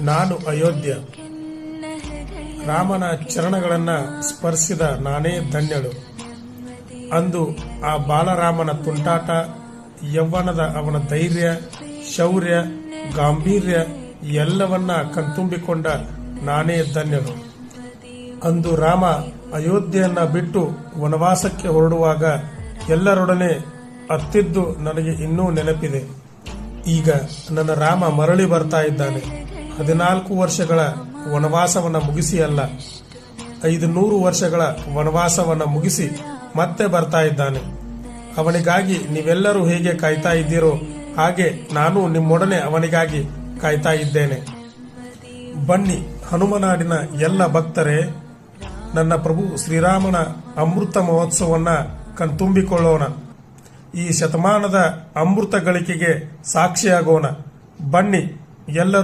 ನಾನು ಅಯೋಧ್ಯ. ರಾಮನ ಚರಣಗಳನ್ನ ಸ್ಪರ್ಶಿದ ನಾನೇ ಧನ್ಯಳು. ಅಂದು ಆ ಬಾಲರಾಮನ ತುಂಟಾಟ, ಯೌವನದ ಅವನ ಧೈರ್ಯ, ಶೌರ್ಯ, ಗಾಂಭೀರ್ಯ ಎಲ್ಲವನ್ನ ಕಣ್ತುಂಬಿಕೊಂಡ ನಾನೇ ಧನ್ಯಳು. ಅಂದು ರಾಮ ಅಯೋಧ್ಯೆಯನ್ನ ಬಿಟ್ಟು ವನವಾಸಕ್ಕೆ ಹೊರಡುವಾಗ ಎಲ್ಲರೊಡನೆ ಅತ್ತಿದ್ದು ನನಗೆ ಇನ್ನೂ ನೆನಪಿದೆ. ಈಗ ನನ್ನ ರಾಮ ಮರಳಿ ಬರ್ತಾ ಇದ್ದಾನೆ. 14 ವರ್ಷಗಳ ವನವಾಸವನ್ನ ಮುಗಿಸಿ ಅಲ್ಲ, 500 ವರ್ಷಗಳ ವನವಾಸವನ್ನ ಮುಗಿಸಿ ಮತ್ತೆ ಬರ್ತಾ ಇದ್ದಾನೆ. ಅವನಿಗಾಗಿ ನೀವೆಲ್ಲರೂ ಹೇಗೆ ಕಾಯ್ತಾ ಇದ್ದೀರೋ ಹಾಗೆ ನಾನು ನಿಮ್ಮೊಡನೆ ಅವನಿಗಾಗಿ ಕಾಯ್ತಾ ಇದ್ದೇನೆ. ಬನ್ನಿ ಹನುಮನಾಡಿನ ಎಲ್ಲ ಭಕ್ತರೇ, ನನ್ನ ಪ್ರಭು ಶ್ರೀರಾಮನ ಅಮೃತ ಮಹೋತ್ಸವವನ್ನ ಕಣ್ತುಂಬಿಕೊಳ್ಳೋಣ. ಈ ಶತಮಾನದ ಅಮೃತ ಗಳಿಕೆಗೆ ಸಾಕ್ಷಿಯಾಗೋಣ. ಬನ್ನಿ ಎಲ್ಲರೂ